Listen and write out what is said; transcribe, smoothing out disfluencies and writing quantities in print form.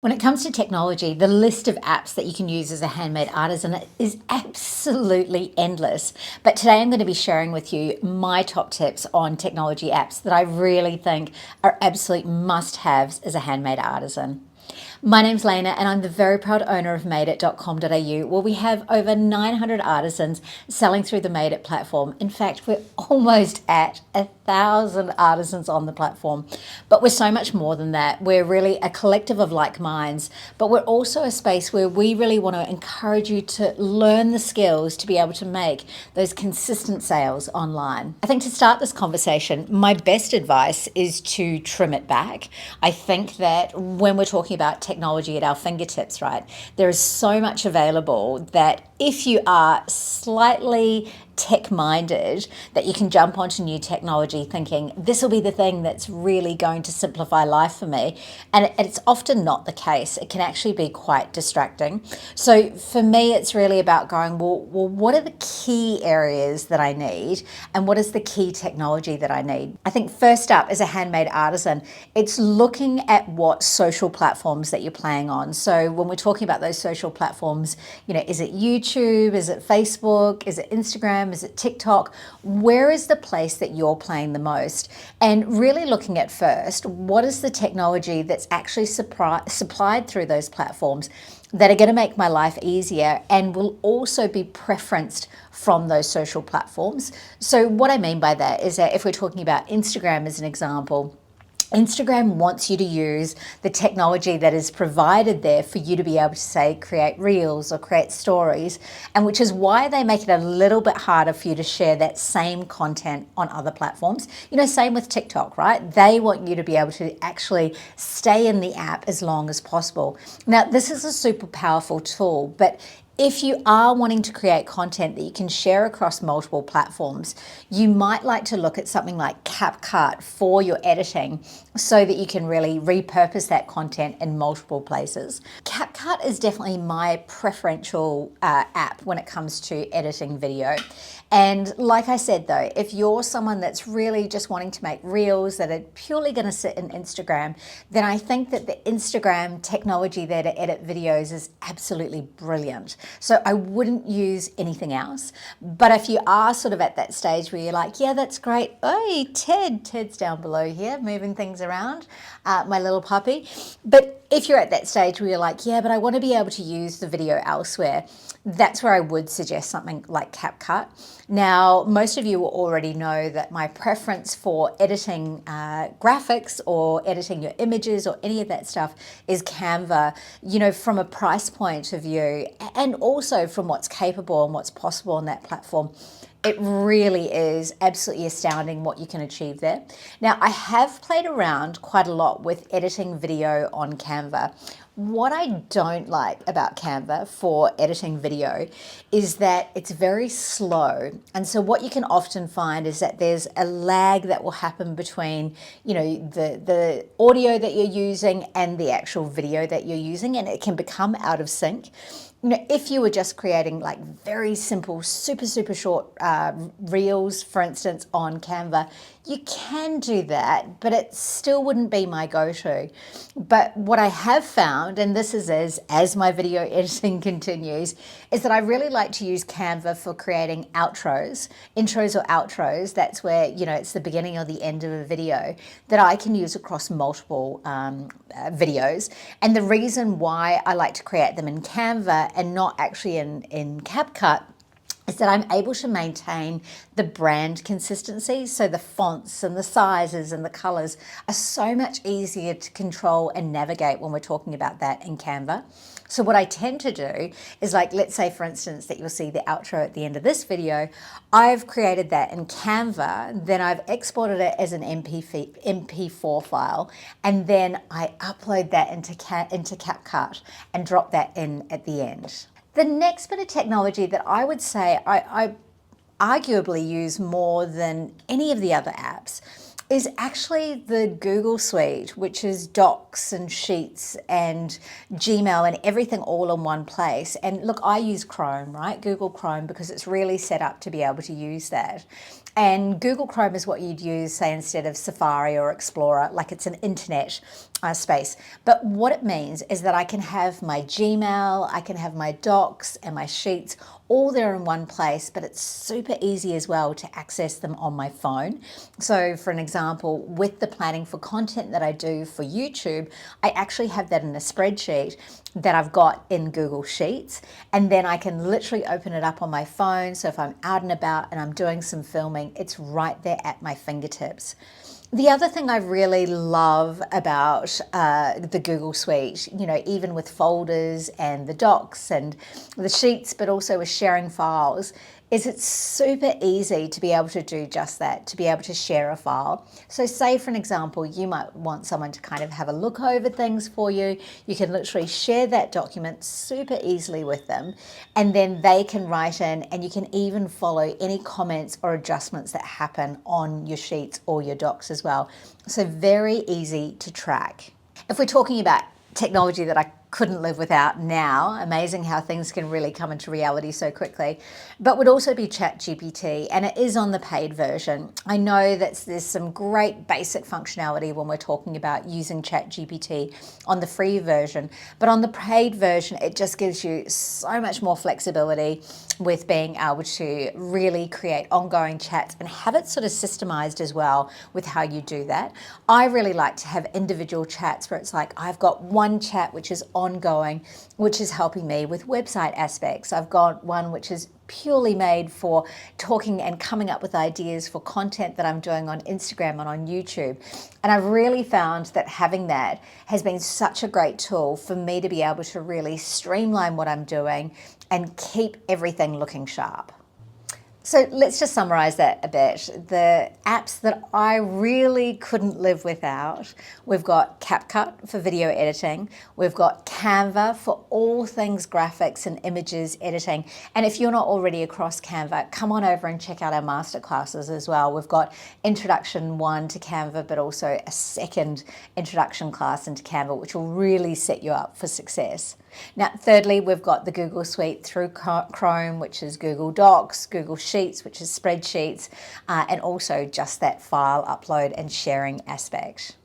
When it comes to technology, the list of apps that you can use as a handmade artisan is absolutely endless. But today I'm going to be sharing with you my top tips on technology apps that I really think are absolute must-haves as a handmade artisan. My name's Lena and I'm the very proud owner of madeit.com.au, where we have over 900 artisans selling through the Made It platform. In fact, we're almost at 1,000 artisans on the platform, but we're so much more than that. We're really a collective of like minds, but we're also a space where we really want to encourage you to learn the skills to be able to make those consistent sales online. I think to start this conversation, my best advice is to trim it back. I think that when we're talking about technology at our fingertips, right, there is so much available that if you are slightly tech-minded, that you can jump onto new technology thinking this will be the thing that's really going to simplify life for me, and it's often not the case. It can actually be quite distracting. So for me, it's really about going, well, what are the key areas that I need and what is the key technology that I need? I think first up, as a handmade artisan, it's looking at what social platforms that you're playing on. So when we're talking about those social platforms, is it YouTube? Is it Facebook? Is it Instagram? Is it TikTok? Where is the place that you're playing the most? And really looking at first, what is the technology that's actually supplied through those platforms that are going to make my life easier and will also be preferenced from those social platforms. So what I mean by that is that if we're talking about Instagram as an example, Instagram wants you to use the technology that is provided there for you to be able to, say, create reels or create stories, and which is why they make it a little bit harder for you to share that same content on other platforms. Same with TikTok, right? They want you to be able to actually stay in the app as long as possible. Now, this is a super powerful tool, but if you are wanting to create content that you can share across multiple platforms, you might like to look at something like CapCut for your editing so that you can really repurpose that content in multiple places. CapCut is definitely my preferential app when it comes to editing video. And like I said though, if you're someone that's really just wanting to make reels that are purely going to sit in Instagram, then I think that the Instagram technology there to edit videos is absolutely brilliant. So I wouldn't use anything else. But if you are sort of at that stage where you're like, yeah, that's great. Oh, Ted's down below here, moving things around, my little puppy. But if you're at that stage where you're like, yeah, but I want to be able to use the video elsewhere, that's where I would suggest something like CapCut. Now, most of you will already know that my preference for editing graphics or editing your images or any of that stuff is Canva, from a price point of view and also from what's capable and what's possible on that platform. It really is absolutely astounding what you can achieve there. Now, I have played around quite a lot with editing video on Canva. What I don't like about Canva for editing video is that it's very slow. And so what you can often find is that there's a lag that will happen between, the audio that you're using and the actual video that you're using, and it can become out of sync. If you were just creating like very simple, super short reels, for instance, on Canva, you can do that, but it still wouldn't be my go-to. But what I have found, and this is as my video editing continues, is that I really like to use Canva for creating intros or outros. That's where, it's the beginning or the end of a video that I can use across multiple videos. And the reason why I like to create them in Canva and not actually in CapCut is that I'm able to maintain the brand consistency. So the fonts and the sizes and the colors are so much easier to control and navigate when we're talking about that in Canva. So what I tend to do is, like, let's say for instance that you'll see the outro at the end of this video, I've created that in Canva, then I've exported it as an MP4 file, and then I upload that into CapCut and drop that in at the end. The next bit of technology that I would say I arguably use more than any of the other apps is actually the Google Suite, which is Docs and Sheets and Gmail and everything all in one place. And look, I use Chrome, right? Google Chrome, because it's really set up to be able to use that. And Google Chrome is what you'd use, say, instead of Safari or Explorer, like it's an internet space. But what it means is that I can have my Gmail, I can have my docs and my sheets all there in one place, but it's super easy as well to access them on my phone. So for an example, with the planning for content that I do for YouTube, I actually have that in a spreadsheet that I've got in Google Sheets, and then I can literally open it up on my phone. So if I'm out and about and I'm doing some filming, it's right there at my fingertips. The other thing I really love about the Google Suite, even with folders and the docs and the sheets, but also with sharing files, is it's super easy to be able to do just that, to be able to share a file. So say for an example, you might want someone to kind of have a look over things for you. You can literally share that document super easily with them, and then they can write in, and you can even follow any comments or adjustments that happen on your sheets or your docs as well. So very easy to track. If we're talking about technology that I couldn't live without now, amazing how things can really come into reality so quickly, but would also be ChatGPT, and it is on the paid version. I know that there's some great basic functionality when we're talking about using ChatGPT on the free version, but on the paid version, it just gives you so much more flexibility with being able to really create ongoing chats and have it sort of systemized as well with how you do that. I really like to have individual chats where it's like I've got one chat which is ongoing, which is helping me with website aspects. I've got one which is purely made for talking and coming up with ideas for content that I'm doing on Instagram and on YouTube. And I've really found that having that has been such a great tool for me to be able to really streamline what I'm doing and keep everything looking sharp. So let's just summarize that a bit. The apps that I really couldn't live without, we've got CapCut for video editing, we've got Canva for all things graphics and images editing. And if you're not already across Canva, come on over and check out our masterclasses as well. We've got Introduction 1 to Canva, but also a second introduction class into Canva, which will really set you up for success. Now, thirdly, we've got the Google Suite through Chrome, which is Google Docs, Google Sheets, which is spreadsheets, and also just that file upload and sharing aspect.